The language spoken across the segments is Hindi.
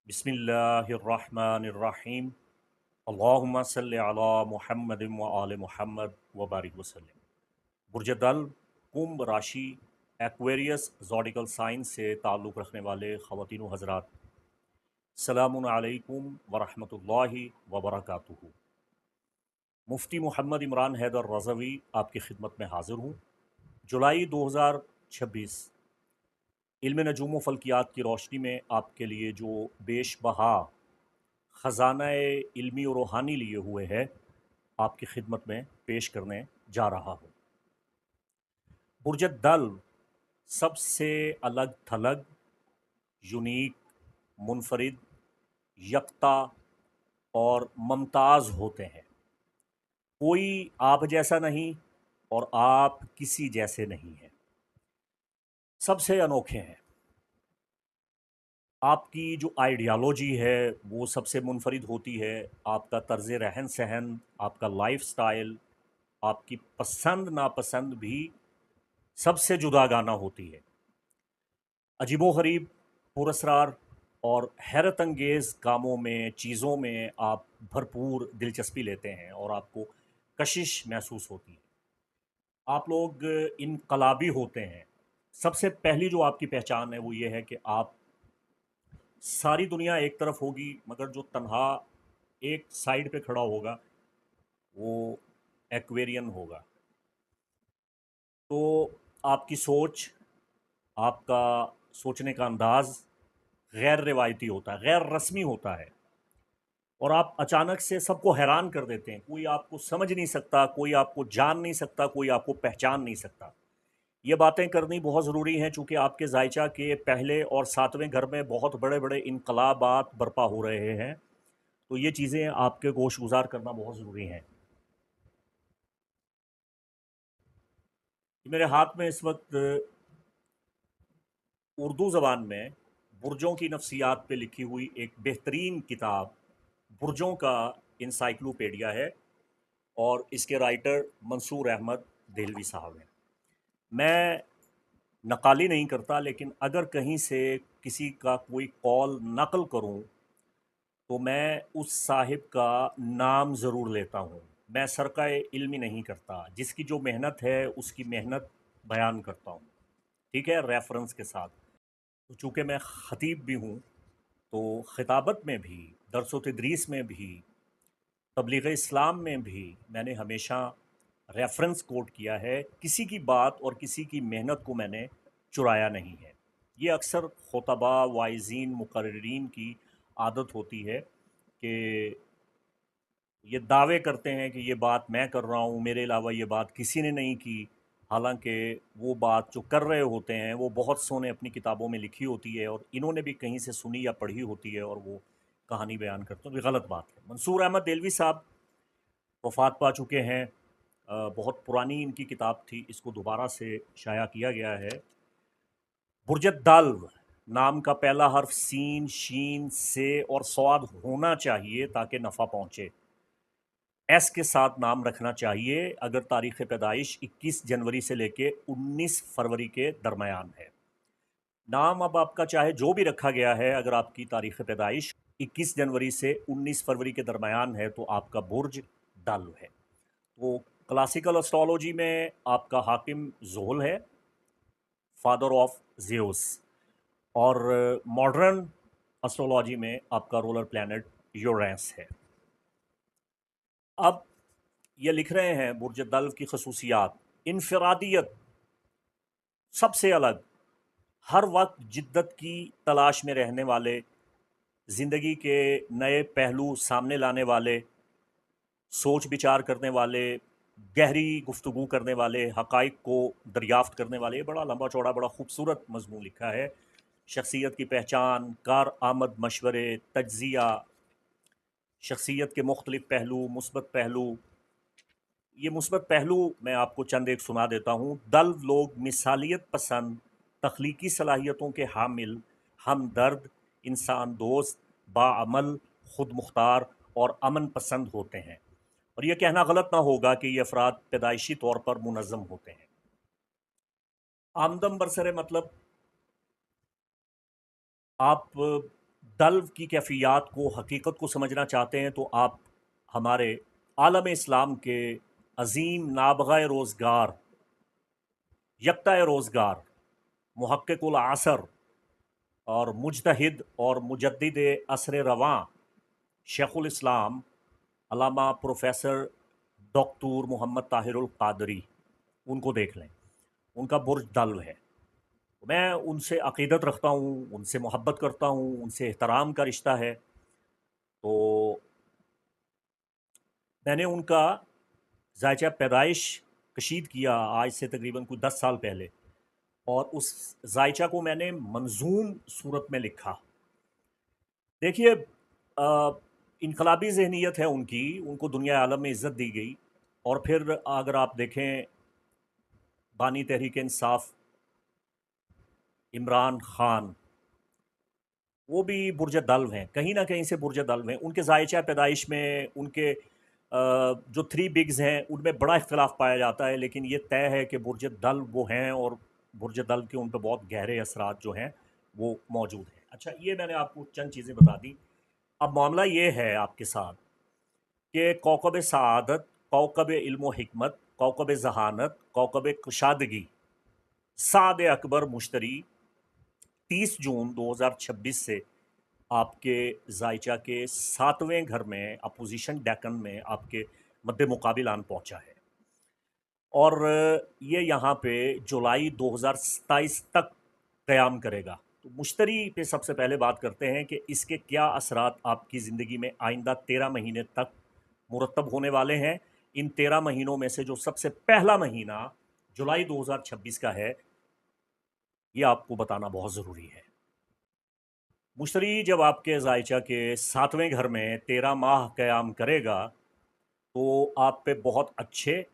बिस्मिल्लाहिर्रहमानिर्रहीम। अल्लाहुम्मा सल्लि अला मुहम्मदिन व आले मुहम्मद व बारिक वसल्लम। बुर्ज दल कुंभ राशि एक्वेरियस ज़ोडिकल साइन से ताल्लुक़ रखने वाले ख़वातीन व हज़रात, सलामुन अलैकुम व रहमतुल्लाहि व बरकातुहू। मुफ्ती मोहम्मद इमरान हैदर रज़वी आपकी खिदमत में हाज़िर हूँ। जुलाई 2026 इल्म नजूम व फ़ल्कियात की रोशनी में आपके लिए जो बेशबहा ख़जाना इल्मी और रूहानी लिए हुए है, आपकी खिदमत में पेश करने जा रहा हूँ। बुर्ज दल सबसे अलग थलग, यूनिक, मुनफरिद, यकता और मुमताज़ होते हैं। कोई आप जैसा नहीं और आप किसी जैसे नहीं हैं, सबसे अनोखे हैं। आपकी जो आइडियालॉजी है वो सबसे मुनफरिद होती है। आपका तर्ज़ रहन सहन, आपका लाइफ स्टाइल, आपकी पसंद नापसंद भी सबसे जुदागाना होती है। अजीबो-गरीब, पुरअसरार और हैरत अंगेज़ कामों में, चीज़ों में आप भरपूर दिलचस्पी लेते हैं और आपको कशिश महसूस होती है। आप लोग इनकलाबी होते हैं। सबसे पहली जो आपकी पहचान है वो ये है कि आप सारी दुनिया एक तरफ होगी मगर जो तन्हा एक साइड पे खड़ा होगा वो एक्वेरियन होगा। तो आपकी सोच, आपका सोचने का अंदाज़ गैर रिवायती होता है, गैर रस्मी होता है और आप अचानक से सबको हैरान कर देते हैं। कोई आपको समझ नहीं सकता, कोई आपको जान नहीं सकता, कोई आपको पहचान नहीं सकता। ये बातें करनी बहुत ज़रूरी हैं चूँकि आपके ज़ायचा के पहले और 7वें घर में बहुत बड़े-बड़े इनकलाबात बर्पा हो रहे हैं, तो ये चीज़ें आपके गोशगुज़ार करना बहुत ज़रूरी हैं। मेरे हाथ में इस वक़्त उर्दू ज़बान में बुर्जों की नफ्सियात पे लिखी हुई एक बेहतरीन किताब बुर्जों का इंसाइक्लोपीडिया है और इसके राइटर मंसूर अहमद देलवी साहब हैं। मैं नक़ाली नहीं करता, लेकिन अगर कहीं से किसी का कोई कौल नक़ल करूं तो मैं उस साहिब का नाम ज़रूर लेता हूं। मैं सरक़ाए इल्मी नहीं करता, जिसकी जो मेहनत है उसकी मेहनत बयान करता हूं, ठीक है, रेफ़रेंस के साथ। तो चूँकि मैं ख़तीब भी हूँ, तो ख़िताबत में भी, दर्स-ओ-तदरीस में भी, तबलीग इस्लाम में भी मैंने हमेशा रेफ़रेंस कोट किया है। किसी की बात और किसी की मेहनत को मैंने चुराया नहीं है। ये अक्सर खुतबा, वाइज़ीन, मुक़र्रिरीन की आदत होती है कि ये दावे करते हैं कि ये बात मैं कर रहा हूँ, मेरे अलावा ये बात किसी ने नहीं की। हालांकि वो बात जो कर रहे होते हैं वो बहुत सौ ने अपनी किताबों में लिखी होती है और इन्होंने भी कहीं से सुनी या पढ़ी होती है और वो कहानी बयान करते हैं। तो ये गलत बात है। मंसूर अहमद देलवी साहब वफ़ात पा चुके हैं। बहुत पुरानी इनकी किताब थी, इसको दोबारा से शाया किया गया है। बुर्जत दाल नाम का पहला हर्फ सीन, शीन, से और स्वाद होना चाहिए ताकि नफ़ा पहुँचे। एस के साथ नाम रखना चाहिए अगर तारीख़ पैदाइश 21 जनवरी से लेके 19 फरवरी के दरमियान है। नाम अब आपका चाहे जो भी रखा गया है, अगर आपकी तारीख़ पैदाइश 21 जनवरी से 19 फरवरी के दरमियान है तो आपका बुर्ज दल है। तो क्लासिकल एस्ट्रोलॉजी में आपका हाकिम ज़ोहल है, फादर ऑफ ज़ेउस, और मॉडर्न एस्ट्रोलॉजी में आपका रूलर प्लैनेट यूरेनस है। अब ये लिख रहे हैं बुर्ज दल्व की खसूसियात, इनफरादियत, सबसे अलग, हर वक्त जिद्दत की तलाश में रहने वाले, ज़िंदगी के नए पहलू सामने लाने वाले, सोच विचार करने वाले, गहरी गुफ्तगू करने वाले, हक़ाइक़ को दरियाफ़्त करने वाले। बड़ा लंबा चौड़ा, बड़ा खूबसूरत मज़मून लिखा है। शख्सियत की पहचान, कार-आमद मशवरे, तज्ज़िया, शख्सियत के मुख्तलिफ़ पहलू, मुस्बत पहलू। ये मुस्बत पहलू मैं आपको चंद एक सुना देता हूँ। दल्व लोग मिसालियत पसंद, तख्लीकी सलाहियतों के हामिल, हमदर्द, इंसान दोस्त, बाअमल, खुद मुख्तार और अमन पसंद होते हैं। और यह कहना गलत ना होगा कि ये अफराद पैदाइशी तौर पर मुनज़्ज़म होते हैं। आमदम बरसरे मतलब आप दल्व की कैफ़ियत को, हकीकत को समझना चाहते हैं, तो आप हमारे आलम इस्लाम के अज़ीम नाबग़ा रोज़गार, यकता रोज़गार, मुहक्किकुल असर और मुजतहिद और मुजद्दिद असर रवां शेखुल इस्लाम अल्लामा प्रोफेसर डॉक्टर मोहम्मद ताहिरुल क़ादरी, उनको देख लें। उनका बुर्ज दल्व है। मैं उनसे अक़ीदत रखता हूँ, उनसे मोहब्बत करता हूँ, उनसे एहतराम का रिश्ता है। तो मैंने उनका ज़ायचा पैदाइश कशीद किया आज से तकरीबन कुछ 10 साल पहले, और उस ज़ायचा को मैंने मंज़ूम सूरत में लिखा। देखिए, इनकलाबी ज़हनियत है उनकी, उनको दुनिया आलम में इज़्ज़त दी गई। और फिर अगर आप देखें, बानी तहरीक इंसाफ इमरान खान, वो भी बुर्ज दल्व हैं, कहीं ना कहीं से बुर्ज दल्व हैं। उनके ज़ायचा पैदाइश में उनके जो थ्री बिग्स हैं उनमें बड़ा इख्तलाफ पाया जाता है, लेकिन ये तय है कि बुर्ज दल्व वो हैं, और बुर्ज दल्व के उन पर बहुत गहरे असरात जो हैं वो मौजूद हैं। अच्छा, ये मैंने आपको चंद चीज़ें बता दी। अब मामला ये है आपके साथ कि कौकब सआदत, कौकब इल्म हिकमत, कौकब जहानत, कौकब कुशादगी, साद अकबर मुश्तरी 30 जून 2026 से आपके ज़ायचा के 7वें घर में अपोजिशन डेकन में आपके मद्दे मुकाबिल आन पहुंचा है, और ये यहाँ पे जुलाई 2027 तक क़याम करेगा। तो मुश्तरी पे सबसे पहले बात करते हैं कि इसके क्या असरात आपकी ज़िंदगी में आइंदा 13 महीने तक मुरतब होने वाले हैं। इन 13 महीनों में से जो सबसे पहला महीना जुलाई 2026 का है, ये आपको बताना बहुत ज़रूरी है। मुश्तरी जब आपके ज़ायचा के 7वें घर में 13 माह क़याम करेगा, तो आप पे बहुत अच्छे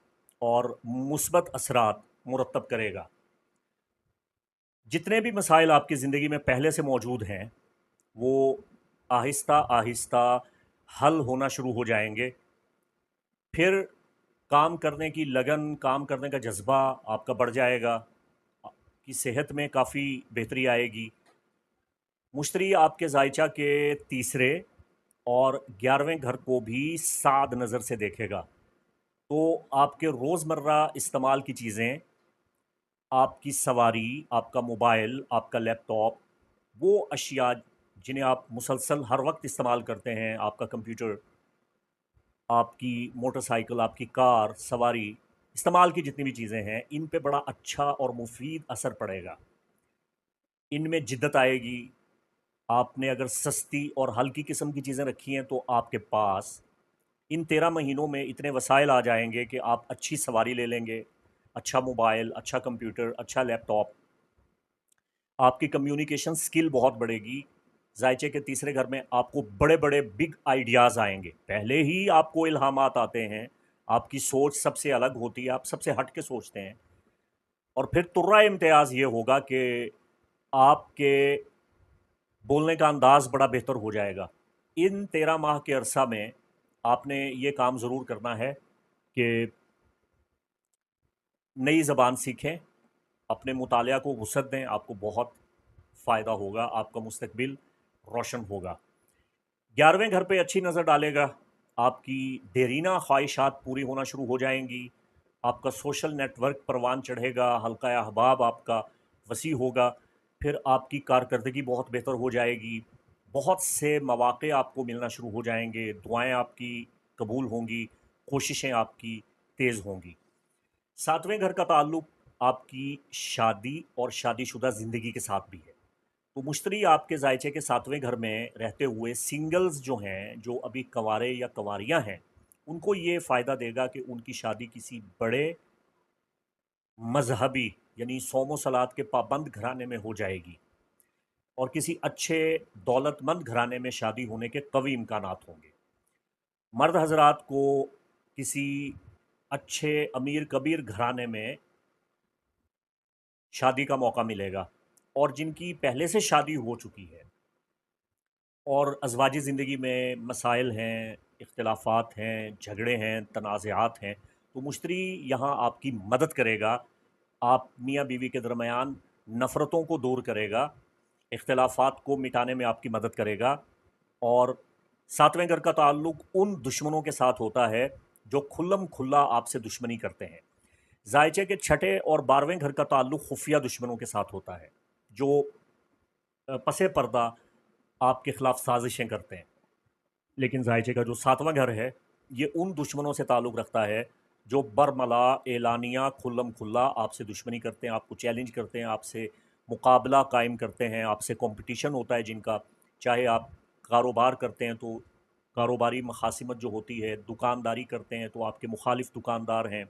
और मुस्बत असरात मुरतब करेगा। जितने भी मसाइल आपकी ज़िंदगी में पहले से मौजूद हैं, वो आहिस्ता आहिस्ता हल होना शुरू हो जाएंगे। फिर काम करने की लगन, काम करने का जज्बा आपका बढ़ जाएगा, आपकी सेहत में काफ़ी बेहतरी आएगी। मुश्तरी आपके ज़ायचा के तीसरे और 11वें घर को भी साद नज़र से देखेगा। तो आपके रोज़मर्रा इस्तेमाल की चीज़ें, आपकी सवारी, आपका मोबाइल, आपका लैपटॉप, वो अशिया जिन्हें आप मुसलसल हर वक्त इस्तेमाल करते हैं, आपका कंप्यूटर, आपकी मोटरसाइकिल, आपकी कार, सवारी, इस्तेमाल की जितनी भी चीज़ें हैं, इन पे बड़ा अच्छा और मुफीद असर पड़ेगा। इनमें जिद्दत आएगी। आपने अगर सस्ती और हल्की किस्म की चीज़ें रखी हैं, तो आपके पास इन 13 महीनों में इतने वसाइल आ जाएंगे कि आप अच्छी सवारी ले लेंगे, अच्छा मोबाइल, अच्छा कंप्यूटर, अच्छा लैपटॉप। आपकी कम्युनिकेशन स्किल बहुत बढ़ेगी। ज़ायचे के तीसरे घर में आपको बड़े बड़े बिग आइडियाज़ आएंगे। पहले ही आपको इल्हामात आते हैं, आपकी सोच सबसे अलग होती है, आप सबसे हट के सोचते हैं। और फिर तुर्रा इम्तियाज़ ये होगा कि आपके बोलने का अंदाज़ बड़ा बेहतर हो जाएगा। इन 13 माह के अरसा में आपने ये काम ज़रूर करना है कि नई ज़बान सीखें, अपने मुतालिया को वुसअत दें, आपको बहुत फ़ायदा होगा, आपका मुस्तकबिल रोशन होगा। 11वें घर पे अच्छी नज़र डालेगा, आपकी देरीना ख्वाहिशात पूरी होना शुरू हो जाएंगी, आपका सोशल नेटवर्क परवान चढ़ेगा, हल्का अहबाब आपका वसी होगा, फिर आपकी कारकर्दगी बहुत बेहतर हो जाएगी, बहुत से मौक़े आपको मिलना शुरू हो जाएंगे, दुआएं आपकी कबूल होंगी, कोशिशें आपकी तेज़ होंगी। 7वें घर का ताल्लुक़ आपकी शादी और शादीशुदा ज़िंदगी के साथ भी है। तो मुश्तरी आपके ज़ायचे के 7वें घर में रहते हुए सिंगल्स जो हैं, जो अभी कंवारे या कंवारियाँ हैं, उनको ये फ़ायदा देगा कि उनकी शादी किसी बड़े मज़हबी यानी सौम सलात के पाबंद घराने में हो जाएगी, और किसी अच्छे दौलतमंद घराने में शादी होने के कवी इम्कानात होंगे। मर्द हज़रात को किसी अच्छे अमीर कबीर घराने में शादी का मौका मिलेगा, और जिनकी पहले से शादी हो चुकी है और अज़वाजी ज़िंदगी में मसाइल हैं, इख्तिलाफ़ात हैं, झगड़े हैं, तनाज़ात हैं, तो मुश्तरी यहाँ आपकी मदद करेगा। आप मियाँ बीवी के दरमियान नफ़रतों को दूर करेगा, इख्तिलाफ़ात को मिटाने में आपकी मदद करेगा। और सातवें घर का ताल्लुक उन दुश्मनों के साथ होता है जो खुल्लम खुल्ला आपसे दुश्मनी करते हैं। जायचे के छठे और 12वें घर का ताल्लुक खुफिया दुश्मनों के साथ होता है, जो पसे पर्दा आपके खिलाफ साजिशें करते हैं। लेकिन जायचे का जो सातवां घर है, ये उन दुश्मनों से ताल्लुक़ रखता है जो बरमला, एलानिया, खुल्लम खुल्ला आपसे दुश्मनी करते हैं, आपको चैलेंज करते हैं, आपसे मुकाबला कायम करते हैं, आपसे कंपटीशन होता है जिनका। चाहे आप कारोबार करते हैं तो कारोबारी मखासिमत जो होती है, दुकानदारी करते हैं तो आपके मुखालिफ दुकानदार हैं।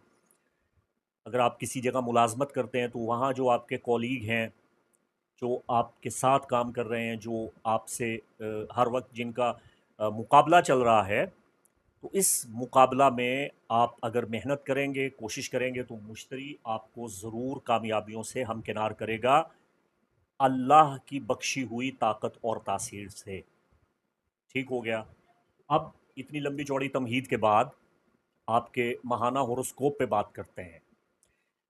अगर आप किसी जगह मुलाजमत करते हैं तो वहाँ जो आपके कॉलीग हैं, जो आपके साथ काम कर रहे हैं, जो आपसे हर वक्त जिनका मुकाबला चल रहा है, तो इस मुकाबला में आप अगर मेहनत करेंगे, कोशिश करेंगे तो मुश्तरी आपको ज़रूर कामयाबियों से हमकिनार करेगा, अल्लाह की बख्शी हुई ताकत और तासीर से। ठीक हो गया। अब इतनी लंबी चौड़ी तमहीद के बाद आपके माहाना होरोस्कोप पे बात करते हैं।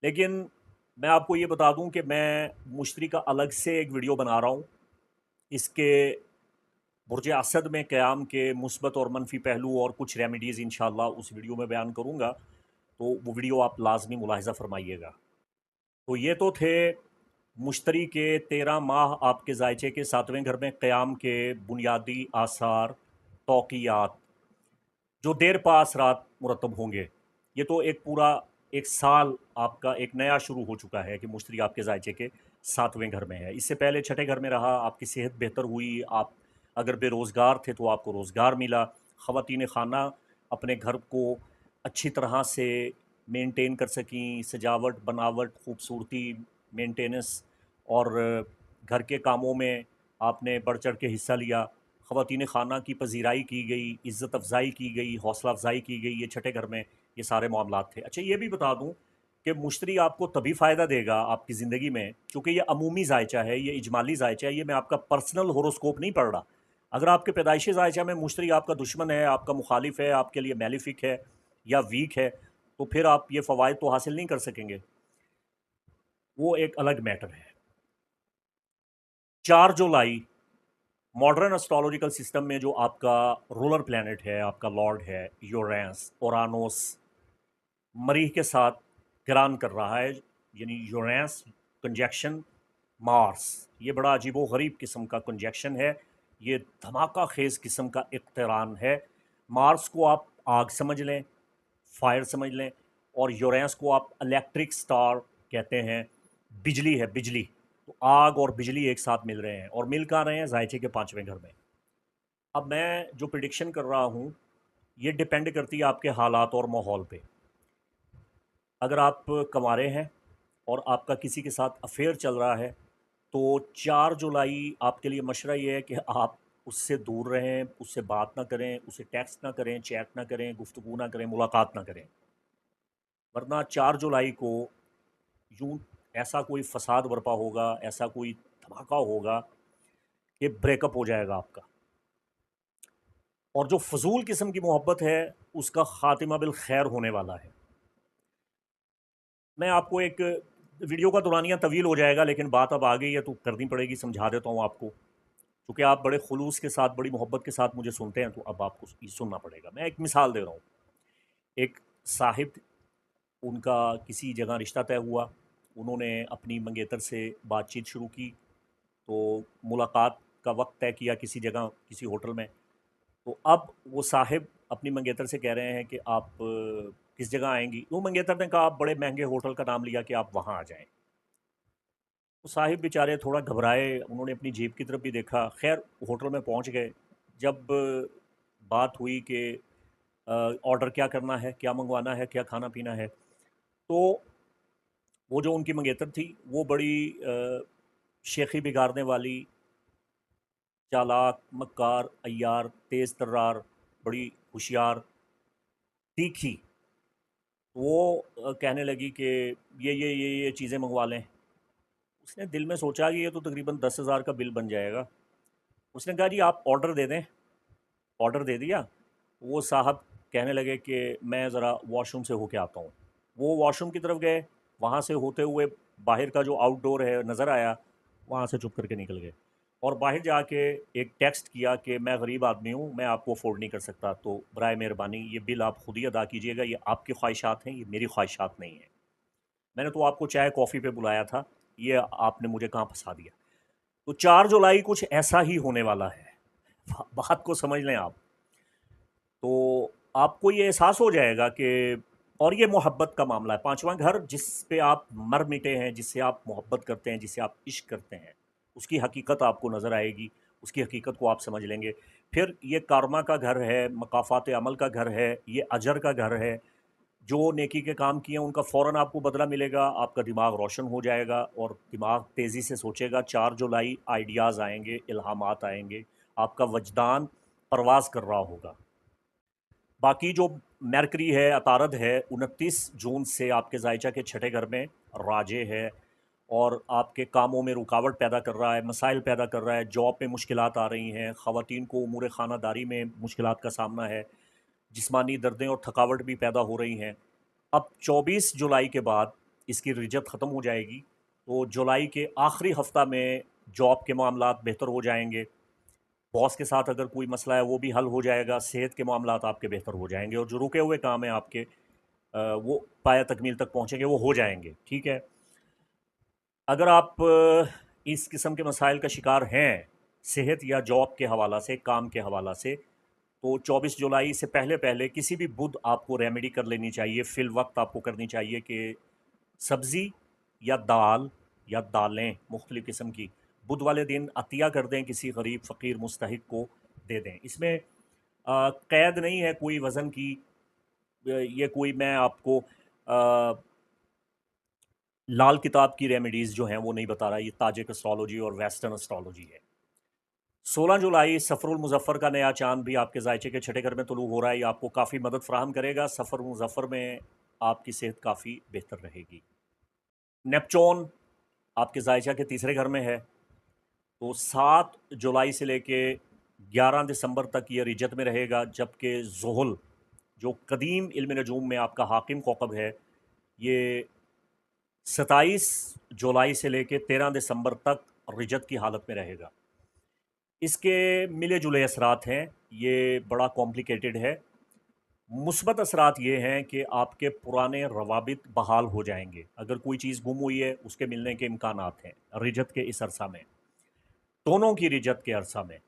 लेकिन मैं आपको ये बता दूं कि मैं मुश्तरी का अलग से एक वीडियो बना रहा हूं। इसके बुर्ज असद में क़याम के मुस्बत और मनफी पहलू और कुछ रेमेडीज़ इंशाअल्लाह उस वीडियो में बयान करूँगा, तो वो वीडियो आप लाजमी मुलाहिज़ा फरमाइएगा। तो ये तो थे मुश्तरी के 13 माह आपके जायचे के सातवें घर में क़याम के बुनियादी आसार, तौक़ियात, जो देर पास रात मुरतब होंगे। ये तो एक पूरा एक साल आपका एक नया शुरू हो चुका है कि मुश्तरी आपके जायचे के सातवें घर में है। इससे पहले छठे घर में रहा, आपकी सेहत बेहतर हुई, आप अगर बेरोज़गार थे तो आपको रोज़गार मिला। ख़वातीन ख़ाना अपने घर को अच्छी तरह से मेंटेन कर सकीं, सजावट, बनावट, खूबसूरती, मेंटेनेंस और घर के कामों में आपने बढ़ चढ़ के हिस्सा लिया। ख़वातीन ख़ाना की पज़ीराई की गई, इज़्ज़त अफ़ज़ाई की गई, हौसला अफ़ज़ाई की गई, ये छठे घर में ये सारे मामलात थे। अच्छा, ये भी बता दूँ कि मुश्तरी आपको तभी फ़ायदा देगा आपकी ज़िंदगी में, क्योंकि ये अमूमी ज़ायचा है, ये इजमाली ज़ायचा है, ये मैं आपका पर्सनल होरोस्कोप नहीं पढ़ रहा। अगर आपके पैदाइशी ज़ायचा में मुश्तरी आपका दुश्मन है, आपका मुखालिफ है, आपके लिए मैलिफिक है या वीक है, तो फिर आप ये फ़वाइद तो हासिल नहीं कर सकेंगे, वो एक अलग मैटर है। 4 जुलाई मॉडर्न एस्ट्रोलॉजिकल सिस्टम में जो आपका रूलर प्लैनेट है, आपका लॉर्ड है, यूरेनस, उरानोस, मरीह के साथ क़िरान कर रहा है, यानी यूरेनस कंजक्शन मार्स। ये बड़ा अजीबो-गरीब किस्म का कंजक्शन है, ये धमाका खेज़ किस्म का इक़्तिरान है। मार्स को आप आग समझ लें, फायर समझ लें, और यूरेनस को आप इलेक्ट्रिक स्टार कहते हैं, बिजली है, बिजली। तो आग और बिजली एक साथ मिल रहे हैं, और मिल कहाँ रहे हैं? ज़ायचे के 5वें घर में। अब मैं जो प्रेडिक्शन कर रहा हूँ, ये डिपेंड करती है आपके हालात और माहौल पे। अगर आप कंवारे हैं और आपका किसी के साथ अफेयर चल रहा है, तो 4 जुलाई आपके लिए मशवरा ये है कि आप उससे दूर रहें, उससे बात ना करें, उसे टेक्स्ट ना करें, चैट ना करें, गुफ्तगू ना करें, मुलाकात ना करें। वरना 4 जुलाई को यूँ ऐसा कोई फ़साद बर्पा होगा, ऐसा कोई धमाका होगा कि ब्रेकअप हो जाएगा आपका। और जो फ़ज़ूल किस्म की मोहब्बत है, उसका ख़ातिमा बिल खैर होने वाला है। मैं आपको एक वीडियो का दौरानिया तवील हो जाएगा, लेकिन बात अब आ गई है तो करनी पड़ेगी, समझा देता हूँ आपको। क्योंकि आप बड़े खुलूस के साथ, बड़ी मोहब्बत के साथ मुझे सुनते हैं, तो अब आपको ये सुनना पड़ेगा। मैं एक मिसाल दे रहा हूँ। एक साहिब, उनका किसी जगह रिश्ता तय हुआ, उन्होंने अपनी मंगेतर से बातचीत शुरू की, तो मुलाकात का वक्त तय किया किसी जगह, किसी होटल में। तो अब वो साहिब अपनी मंगेतर से कह रहे हैं कि आप किस जगह आएंगी। वो मंगेतर ने कहा, आप बड़े महंगे होटल का नाम लिया कि आप वहाँ आ जाएं। तो साहिब बेचारे थोड़ा घबराए, उन्होंने अपनी जेब की तरफ भी देखा। खैर, होटल में पहुँच गए। जब बात हुई कि ऑर्डर क्या करना है, क्या मंगवाना है, क्या खाना पीना है, तो वो जो उनकी मंगेतर थी, वो बड़ी शेखी बिगाड़ने वाली, चालाक, मक्कार, अय्यार, तेज़ तर्रार, बड़ी होशियार, तीखी। वो कहने लगी कि ये चीज़ें मंगवा लें। उसने दिल में सोचा कि ये तो तकरीबन 10,000 का बिल बन जाएगा। उसने कहा, जी आप ऑर्डर दे दें। ऑर्डर दे दिया। वो साहब कहने लगे कि मैं ज़रा वॉशरूम से होके आता हूँ। वो वॉशरूम की तरफ गए, वहाँ से होते हुए बाहर का जो आउटडोर है नज़र आया, वहाँ से चुप करके निकल गए। और बाहर जाके एक टेक्स्ट किया कि मैं गरीब आदमी हूँ, मैं आपको अफोर्ड नहीं कर सकता, तो बराए मेहरबानी ये बिल आप खुद ही अदा कीजिएगा, ये आपकी ख्वाहिशात हैं, ये मेरी ख्वाहिशात नहीं हैं। मैंने तो आपको चाय कॉफ़ी पे बुलाया था, ये आपने मुझे कहाँ फंसा दिया। तो 4 जुलाई कुछ ऐसा ही होने वाला है। बात को समझ लें आप। तो आपको ये एहसास हो जाएगा कि और ये मोहब्बत का मामला है। पाँचवां घर जिस पे आप मर मिटे हैं, जिससे आप मोहब्बत करते हैं, जिससे आप इश्क करते हैं, उसकी हकीकत आपको नज़र आएगी, उसकी हकीकत को आप समझ लेंगे। फिर ये कारमा का घर है, मकाफ़ात अमल का घर है, ये अजर का घर है। जो नेकी के काम किए हैं उनका फ़ौरन आपको बदला मिलेगा, आपका दिमाग रोशन हो जाएगा और दिमाग तेज़ी से सोचेगा। 4 जुलाई आइडियाज़ आएँगे, इल्हामात आएँगे, आपका वजदान परवाज़ कर रहा होगा। बाकी जो मरकरी है, अतारद है, 29 जून से आपके जायचा के छठे घर में राजे है और आपके कामों में रुकावट पैदा कर रहा है, मसाइल पैदा कर रहा है, जॉब में मुश्किलात आ रही हैं, ख़वातीन को उमूर ख़ानादारी में मुश्किलात का सामना है, जिस्मानी दर्दें और थकावट भी पैदा हो रही हैं। अब 24 जुलाई के बाद इसकी रिजत ख़त्म हो जाएगी, तो जुलाई के आखिरी हफ़्ता में जॉब के मामलात बेहतर हो जाएंगे। बॉस के साथ अगर कोई मसला है वो भी हल हो जाएगा, सेहत के मामलात आपके बेहतर हो जाएंगे और जो रुके हुए काम हैं आपके वो पाया तकमील तक पहुँचेंगे, वो हो जाएंगे। ठीक है। अगर आप इस किस्म के मसाइल का शिकार हैं, सेहत या जॉब के हवाला से, काम के हवाला से, तो 24 जुलाई से पहले पहले किसी भी बुध आपको रेमेडी कर लेनी चाहिए, फिल वक्त आपको करनी चाहिए कि सब्ज़ी या दाल या दालें मुख्तलिफ़ किस्म की बुध वाले दिन अतिया कर दें, किसी गरीब फ़कीर मुस्तहिक को दे दें। इसमें कैद नहीं है कोई वज़न की। ये कोई मैं आपको लाल किताब की रेमेडीज़ जो हैं वो नहीं बता रहा, ये ताजिक एस्ट्रोलॉजी और वेस्टर्न एस्ट्रोलॉजी है। 16 जुलाई सफ़रुल मुज़फ़्फ़र का नया चाँद भी आपके ज़ायचे के छठे घर में तुलू हो रहा है, ये आपको काफ़ी मदद फ़राहम करेगा। सफ़र मुज़फ़्फ़र में आपकी सेहत काफ़ी बेहतर रहेगी। नेपच्यून आपके ज़ायचा के तीसरे घर में है, तो 7 जुलाई से लेके 11 दिसंबर तक ये रिजत में रहेगा, जबकि ज़ुहुल जो कदीम इल्म नजूम में आपका हाकिम कौकब है, ये 27 जुलाई से लेके 13 दिसंबर तक रिजत की हालत में रहेगा। इसके मिले जुले असरात हैं, ये बड़ा कॉम्प्लिकेटेड है। मुस्बत असरात ये हैं कि आपके पुराने रवाबित बहाल हो जाएंगे। अगर कोई चीज़ गुम हुई है उसके मिलने के इम्कानात हैं रिजत के इस अरसा में, दोनों की रिजत के अरसा में।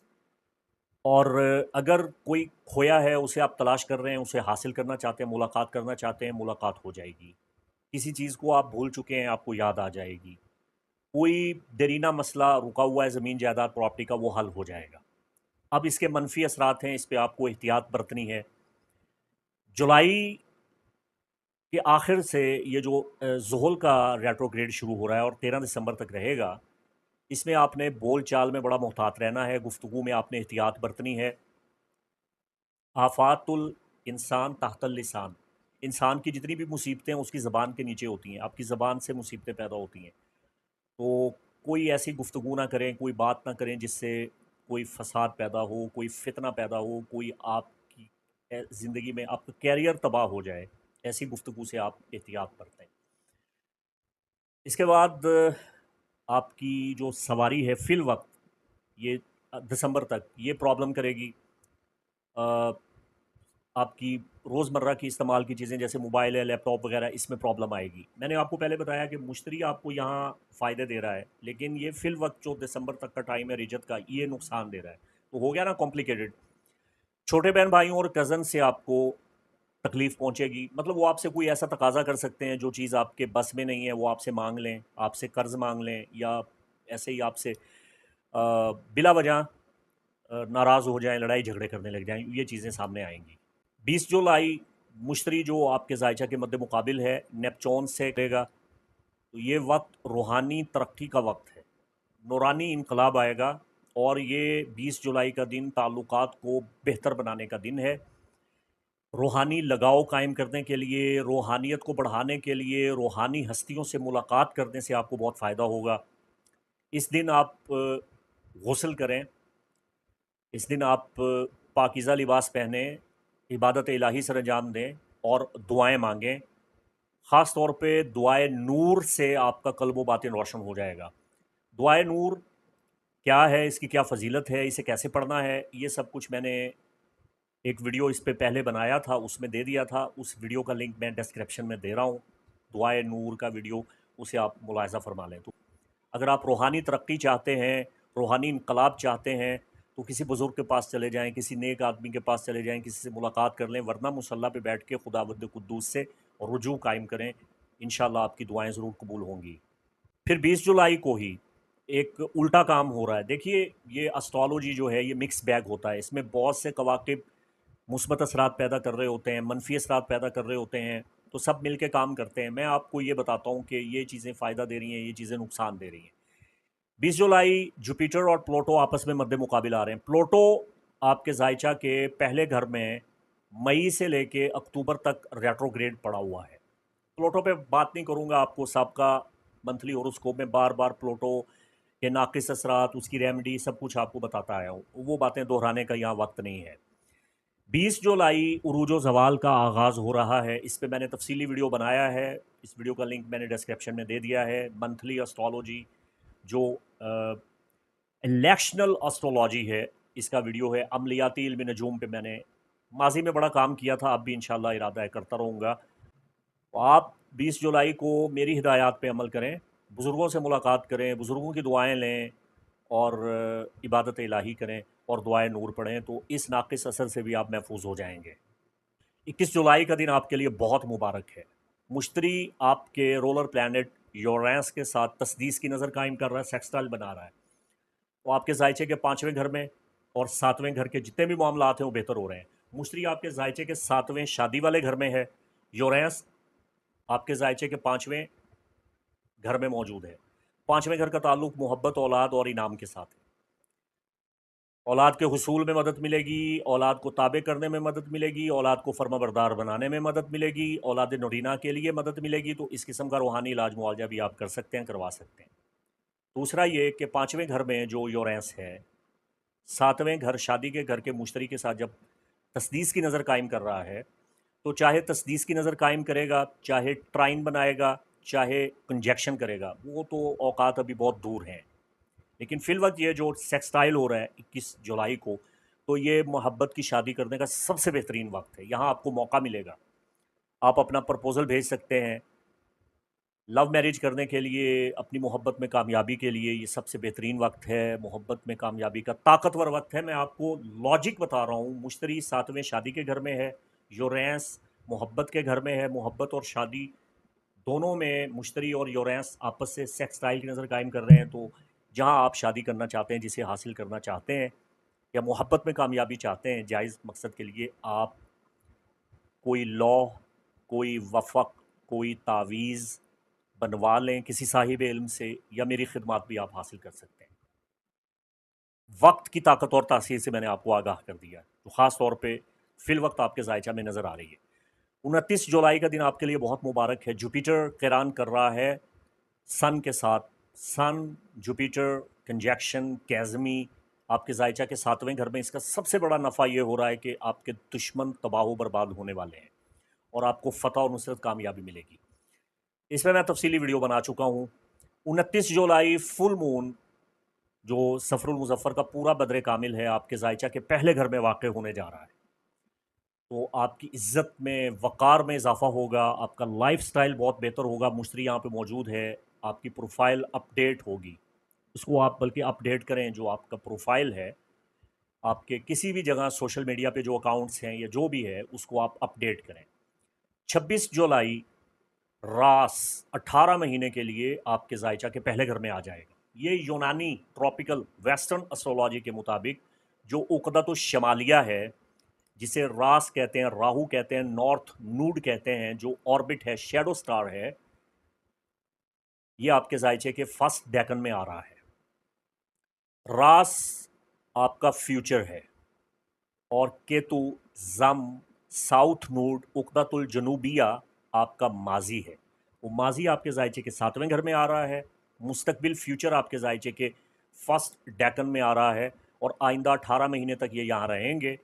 और अगर कोई खोया है, उसे आप तलाश कर रहे हैं, उसे हासिल करना चाहते हैं, मुलाकात करना चाहते हैं, मुलाकात हो जाएगी। किसी चीज़ को आप भूल चुके हैं, आपको याद आ जाएगी। कोई देरीना मसला रुका हुआ है ज़मीन जायदाद प्रॉपर्टी का, वो हल हो जाएगा। अब इसके मनफी असरात हैं, इस पे आपको एहतियात बरतनी है। जुलाई के आखिर से ये जो ज़ुहुल का रेट्रोग्रेड शुरू हो रहा है और 13 दिसंबर तक रहेगा, इसमें आपने बोल चाल में बड़ा मोहतात रहना है, गुफ्तगू में आपने एहतियात बरतनी है। आफ़ातुल इंसान तहतल लिसान, इंसान की जितनी भी मुसीबतें उसकी ज़बान के नीचे होती हैं, आपकी ज़बान से मुसीबतें पैदा होती हैं। तो कोई ऐसी गुफ्तगू ना करें, कोई बात ना करें जिससे कोई फ़साद पैदा हो, कोई फ़ितना पैदा हो, कोई आपकी ज़िंदगी में आपका कैरियर तबाह हो जाए। ऐसी गुफ्तगू से आप एहतियात बरतें। इसके बाद आपकी जो सवारी है फ़िल वक़्त, ये दिसंबर तक ये प्रॉब्लम करेगी। अ, आपकी रोज़मर्रा की इस्तेमाल की चीज़ें जैसे मोबाइल है, लैपटॉप वगैरह, इसमें प्रॉब्लम आएगी। मैंने आपको पहले बताया कि मुश्तरी आपको यहाँ फ़ायदे दे रहा है, लेकिन ये फ़िल वक़्त जो दिसंबर तक का टाइम है रिजत का, ये नुकसान दे रहा है। तो हो गया ना कॉम्प्लिकेटेड। छोटे बहन भाइयों और कज़न से आपको तकलीफ़ पहुँचेगी, मतलब वो आपसे कोई ऐसा तकाज़ा कर सकते हैं जो चीज़ आपके बस में नहीं है, वो आपसे माँग लें, आपसे कर्ज़ माँग लें या ऐसे ही आपसे बिला वजह नाराज़ हो जाएँ, लड़ाई झगड़े करने लग जाएँ, ये चीज़ें सामने आएँगी। 20 जुलाई मुश्तरी जो आपके ज़ायचा के मद्दे मुकाबिल है, नेपच्यून से करेगा, तो ये वक्त रूहानी तरक्की का वक्त है, नूरानी इनकलाब आएगा और ये 20 जुलाई का दिन ताल्लुकात को बेहतर बनाने का दिन है। रूहानी लगाव कायम करने के लिए, रूहानियत को बढ़ाने के लिए, रूहानी हस्तियों से मुलाकात करने से आपको बहुत फ़ायदा होगा। इस दिन आप गुस्ल करें, इस दिन आप पाकीज़ा लिबास पहनें, इबादत इलाही सर अंजाम दें और दुआएँ माँगें। ख़ास तौर पे दुआए नूर से आपका क़ल्ब व बातिन रोशन हो जाएगा। दुआए नूर क्या है, इसकी क्या फ़जीलत है, इसे कैसे पढ़ना है, ये सब कुछ मैंने एक वीडियो इस पे पहले बनाया था, उसमें दे दिया था। उस वीडियो का लिंक मैं डिस्क्रिप्शन में दे रहा हूँ। दुआए नूर का वीडियो, उसे आप मुलाहिज़ा फ़रमा लें। तो अगर आप रूहानी तरक्की चाहते हैं, रूहानी इनकलाब चाहते हैं, तो किसी बुज़ुर्ग के पास चले जाएँ, किसी नेक आदमी के पास चले जाएँ, किसी से मुलाकात कर लें, वरना मुसल्ला पे बैठ के खुदावंद कुद्दूस से रुजू कायम करें। इंशाअल्लाह आपकी दुआएँ ज़रूर कबूल होंगी। फिर 20 जुलाई को ही एक उल्टा काम हो रहा है। देखिए, ये एस्ट्रोलॉजी जो है, ये मिक्स बैग होता है। इसमें बहुत से कवाकिब मुस्बत असरात पैदा कर रहे होते हैं, मनफी असरात पैदा कर रहे होते हैं, तो सब मिल के काम करते हैं। मैं आपको ये बताता हूँ कि ये चीज़ें फ़ायदा दे रही हैं, ये चीज़ें नुकसान दे रही हैं। 20 जुलाई जुपिटर और प्लूटो आपस में मद्दे मुकाबिल आ रहे हैं। प्लूटो आपके जायचा के पहले घर में मई से लेके अक्टूबर तक रेट्रोग्रेड पड़ा हुआ है। प्लूटो पे बात नहीं करूँगा, आपको सबका मंथली होरोस्कोप में बार बार प्लूटो के नाकिस असरात, उसकी रेमेडी, सब कुछ आपको बताता आया हूँ। वो बातें दोहराने का यहाँ वक्त नहीं है। 20 जुलाई उरूज ज़वाल का आगाज़ हो रहा है। इस पे मैंने तफसीली वीडियो बनाया है। इस वीडियो का लिंक मैंने डिस्क्रिप्शन में दे दिया है। मंथली एस्ट्रोलॉजी जो इलेक्शनल एस्ट्रोलॉजी है, इसका वीडियो है। अमलियाती इल्म नजूम पे मैंने माजी में बड़ा काम किया था, अब भी इंशाल्लाह इरादा है करता रहूँगा। तो आप 20 जुलाई को मेरी हिदायत पे अमल करें, बुज़ुर्गों से मुलाकात करें, बुज़ुर्गों की दुआएं लें और इबादत इलाही करें और दुआएं नूर पढ़ें, तो इस नाक़िस असर से भी आप महफूज हो जाएंगे। 21 जुलाई का दिन आपके लिए बहुत मुबारक है। मुश्तरी आपके रोलर प्लैनेट यूरेनस के साथ तस्दीस की नज़र कायम कर रहा है, सेक्सटाइल बना रहा है। तो आपके जायचे के 5वें घर में और 7वें घर के जितने भी मामलात हैं वो बेहतर हो रहे हैं। मुश्तरी आपके जायचे के 7वें शादी वाले घर में है। यूरेनस आपके जायचे के 5वें घर में मौजूद है। 5वें घर का ताल्लुक मोहब्बत, औलाद और इनाम के साथ है। औलाद के हुसूल में मदद मिलेगी, औलाद को ताबे करने में मदद मिलेगी, औलाद को फर्माबरदार बनाने में मदद मिलेगी, औलाद नौरीना के लिए मदद मिलेगी। तो इस किस्म का रूहानी इलाज मुआवजा भी आप कर सकते हैं, करवा सकते हैं। दूसरा ये कि 5वें घर में जो यूरेनस है, 7वें घर शादी के घर के मुश्तरी के साथ जब तस्दीस की नज़र कायम कर रहा है, तो चाहे तस्दीस की नज़र कायम करेगा, चाहे ट्राइन बनाएगा, चाहे कंजक्शन करेगा, वो तो औकात अभी बहुत दूर हैं। लेकिन फिल वक्त ये जो सेक्सटाइल हो रहा है 21 जुलाई को, तो ये मोहब्बत की शादी करने का सबसे बेहतरीन वक्त है। यहाँ आपको मौका मिलेगा, आप अपना प्रपोज़ल भेज सकते हैं। लव मैरिज करने के लिए, अपनी मोहब्बत में कामयाबी के लिए ये सबसे बेहतरीन वक्त है। मोहब्बत में कामयाबी का ताकतवर वक्त है। मैं आपको लॉजिक बता रहा हूँ। मुश्तरी 7वें शादी के घर में है, यूरेनस मोहब्बत के घर में है। मोहब्बत और शादी दोनों में मुश्तरी और यूरेनस आपस से सेक्सटाइल की नज़र कायम कर रहे हैं। तो जहाँ आप शादी करना चाहते हैं, जिसे हासिल करना चाहते हैं या मोहब्बत में कामयाबी चाहते हैं जायज़ मकसद के लिए, आप कोई लॉ, कोई वफ़क़, कोई तावीज़ बनवा लें किसी साहिब इल्म से, या मेरी खिदमत भी आप हासिल कर सकते हैं। वक्त की ताकत और तासीर से मैंने आपको आगाह कर दिया, तो ख़ास तौर पे फिल वक्त आपके जायचा में नज़र आ रही है। 29 जुलाई का दिन आपके लिए बहुत मुबारक है। जुपिटर क़िरान कर रहा है सन के साथ। सन जुपिटर कंजक्शन कैज़मी आपके जायचा के 7वें घर में। इसका सबसे बड़ा नफ़ा ये हो रहा है कि आपके दुश्मन तबाह बर्बाद होने वाले हैं और आपको फ़तह और नुसरत कामयाबी मिलेगी। इसमें मैं तफसीली वीडियो बना चुका हूँ। 29 जुलाई फुल मून जो सफ़रुल मुज़फ़्फ़र का पूरा बदर कामिल है, आपके जायचा के पहले घर में वाक़ होने जा रहा है। तो आपकी इज़्ज़त में, वक़ार में इज़ाफ़ा होगा, आपका लाइफ़स्टाइल बहुत बेहतर होगा। मुश्तरी यहाँ पे मौजूद है, आपकी प्रोफ़ाइल अपडेट होगी। उसको आप बल्कि अपडेट करें, जो आपका प्रोफ़ाइल है, आपके किसी भी जगह सोशल मीडिया पे जो अकाउंट्स हैं या जो भी है, उसको आप अपडेट करें। 26 जुलाई रास 18 महीने के लिए आपके जायचा के पहले घर में आ जाएगा। ये यूनानी ट्रॉपिकल वेस्टर्न एस्ट्रोलॉजी के मुताबिक जो उक़दतुश शमालिया है, जिसे रास कहते हैं, राहु कहते हैं, नॉर्थ नूड कहते हैं, जो ऑर्बिट है, शैडो स्टार है, ये आपके जायचे के फर्स्ट डेकन में आ रहा है। रास आपका फ्यूचर है और केतु जम साउथ नोड उक़दतुल जनूबिया आपका माजी है। वो माजी आपके जायचे के 7वें घर में आ रहा है। मुस्तकबिल फ्यूचर आपके जायचे के फर्स्ट डेकन में आ रहा है और आइंदा 18 महीने तक ये यहाँ रहेंगे।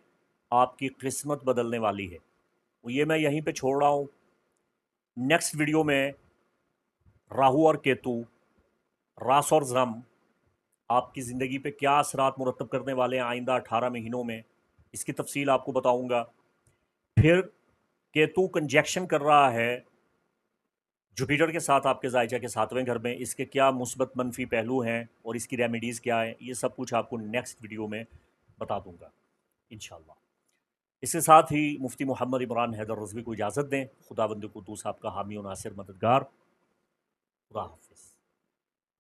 आपकी किस्मत बदलने वाली है। तो ये मैं यहीं पे छोड़ रहा हूँ। नेक्स्ट वीडियो में राहु और केतु, रास और जम, आपकी ज़िंदगी पे क्या असरात मुरतब करने वाले हैं आइंदा 18 महीनों में, इसकी तफसील आपको बताऊंगा। फिर केतु कंजक्शन कर रहा है जुपिटर के साथ आपके जायजा के 7वें घर में, इसके क्या मुस्बत मनफी पहलू हैं और इसकी रेमेडीज़ क्या हैं, ये सब कुछ आपको नेक्स्ट वीडियो में बता दूंगा इंशाल्लाह। इसके साथ ही मुफ्ती मोहम्मद इमरान हैदर रज़वी को इजाज़त दें। खुदावंद कुद्दूस आपका हामी और नासिर मददगार। खुदा हाफिज़।